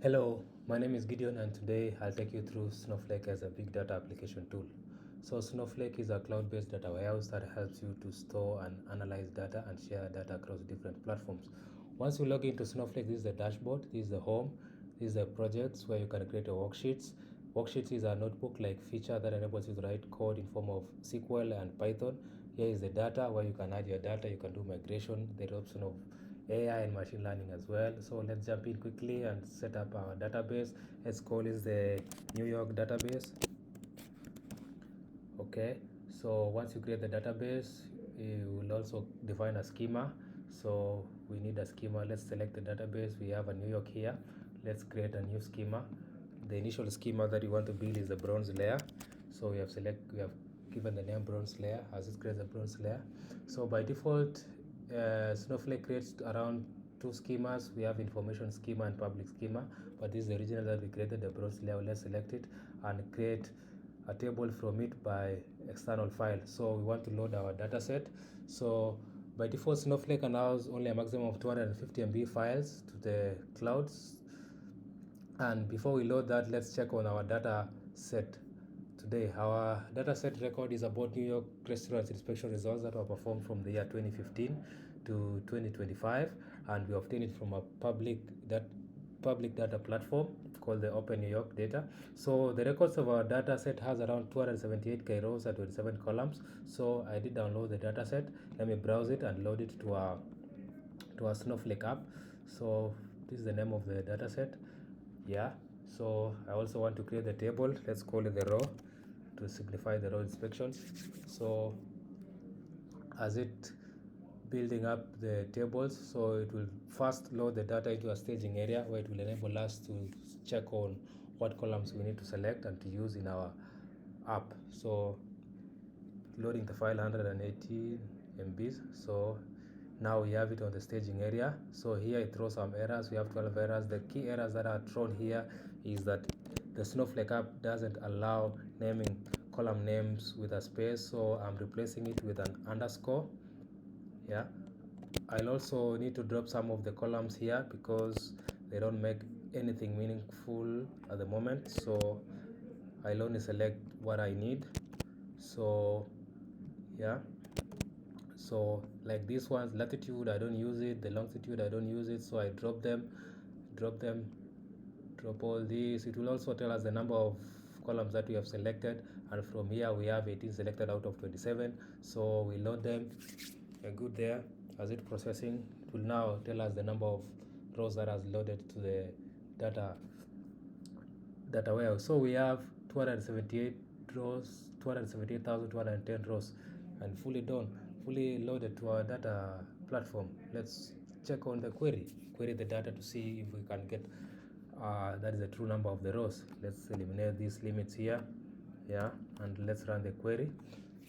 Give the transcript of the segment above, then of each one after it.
Hello, my name is Gideon and today I'll take you through Snowflake as a big data application tool. So Snowflake is a cloud-based data warehouse that helps you to store and analyze data and share data across different platforms. Once you log into Snowflake, this is the dashboard, this is the home, this is the projects where you can create your worksheets. Worksheets is a notebook-like feature that enables you to write code in form of SQL and Python. Here is the data where you can add your data, you can do migration, the option of AI and machine learning as well. So let's jump in quickly and set up our database. Let's call this the New York database. Okay, so once you create the database, you will also define a schema. So we need a schema. Let's select the database. We have a New York here. Let's create a new schema. The initial schema that you want to build is the bronze layer. So we have given the name bronze layer as it creates a bronze layer. So by default, Snowflake creates around two schemas. We have information schema and public schema, but this is the original that we created, the bronze layer. Let's select it and create a table from it by external file. So we want to load our data set. So by default, Snowflake allows only a maximum of 250 MB files to the clouds. And before we load that, let's check on our data set. Today, our data set record is about New York restaurants inspection results that were performed from the year 2015 to 2025, and we obtained it from a public data platform called the Open New York Data. So the records of our data set has around 278k rows and 27 columns. So I did download the data set. Let me browse it and load it to our Snowflake app. So this is the name of the data set. Yeah, so I also want to create the table. Let's call it the row to signify the row inspection. So as it building up the tables, so it will first load the data into a staging area where it will enable us to check on what columns we need to select and to use in our app. So loading the file 180 MBs. So now we have it on the staging area. So here it throws some errors. We have 12 errors. The key errors that are thrown here is that the Snowflake app doesn't allow naming column names with a space, so I'm replacing it with an underscore. Yeah, I'll also need to drop some of the columns here because they don't make anything meaningful at the moment. So I'll only select what I need. So yeah, so like this one's latitude, I don't use it, the longitude, I don't use it, so I drop all these. It will also tell us the number of columns that we have selected, and from here we have 18 selected out of 27. So we load them. We're good there. As it processing, it will now tell us the number of rows that has loaded to the data warehouse. So we have 278 rows, 278,210 rows, and fully loaded to our data platform. Let's check on the query the data to see if we can get that is the true number of the rows. Let's eliminate these limits here. Yeah, and let's run the query.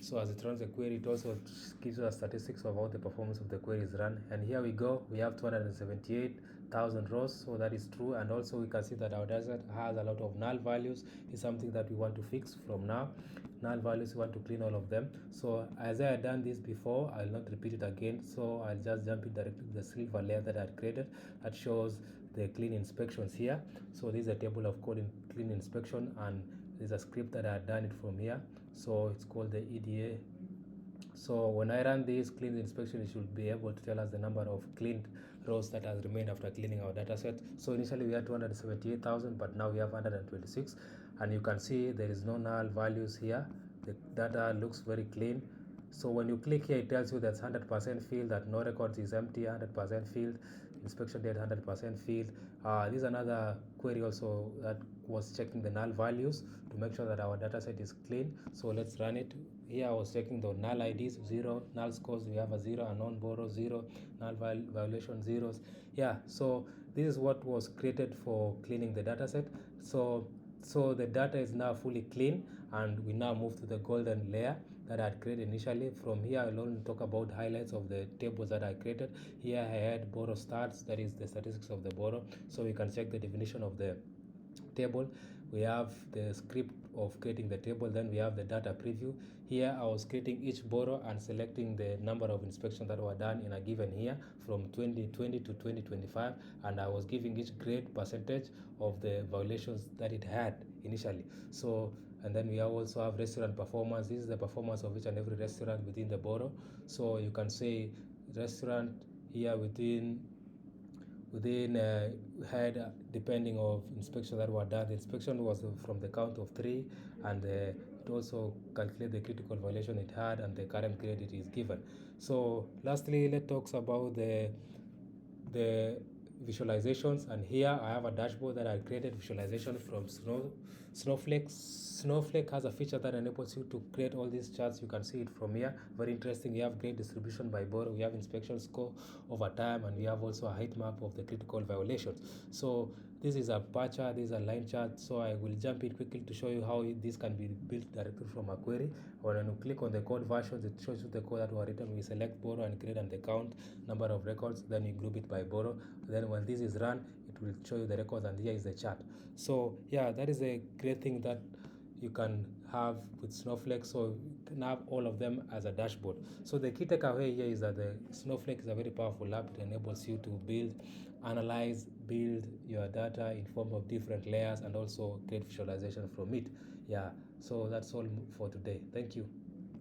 So as it runs the query, it also gives us statistics of how the performance of the query is run. And here we go, we have 278,000 rows, so that is true. And also we can see that our data has a lot of null values. It's something that we want to fix from now. Null values, we want to clean all of them. So as I had done this before, I'll not repeat it again. So I'll just jump in directly to the silver layer that I had created that shows the clean inspections here. So this is a table of code in clean inspection, and there's a script that I had done it from here. So it's called the EDA. So when I run this clean inspection, it should be able to tell us the number of cleaned rows that has remained after cleaning our data set. So initially we had 278,000, but now we have 126, and you can see there is no null values here. The data looks very clean. So when you click here, it tells you that's 100% filled, that no records is empty, 100% filled, inspection date 100% filled. This is another query also that was checking the null values to make sure that our data set is clean. So let's run it. Here I was checking the null IDs 0, null scores we have a 0, a non-borrow 0, null violation zeros. Yeah, so this is what was created for cleaning the data set. So the data is now fully clean, and we now move to the golden layer that I had created initially. From here I'll only talk about highlights of the tables that I created. Here I had borrow stats, that is the statistics of the borrow, so we can check the definition of the table. we have the script of creating the table, then we have the data preview. Here I was creating each borrow and selecting the number of inspections that were done in a given year from 2020 to 2025, and I was giving each grade percentage of the violations that it had initially. So, and then we also have restaurant performance. This is the performance of each and every restaurant within the borrow. So you can say restaurant here within had depending of inspection that were done. The inspection was from the count of 3, and it also calculate the critical violation it had and the current grade it is given. So lastly, let's talk about the visualizations, and here I have a dashboard that I created visualization from Snowflake. Snowflake has a feature that enables you to create all these charts. You can see it from here. Very interesting. We have grade distribution by borrow, we have inspection score over time, and we have also a height map of the critical violations. So this is a bar chart, this is a line chart. So I will jump in quickly to show you how this can be built directly from a query. When you click on the code versions, it shows you the code that were written. We select borrow and grade and the count number of records, then you group it by borrow. Then when this is run, it will show you the records, and here is the chart. So yeah, that is a great thing that you can have with Snowflake. So you can have all of them as a dashboard. So the key takeaway here is that the Snowflake is a very powerful app. It enables you to build, analyze, build your data in form of different layers, and also create visualization from it. Yeah, so that's all for today. Thank you.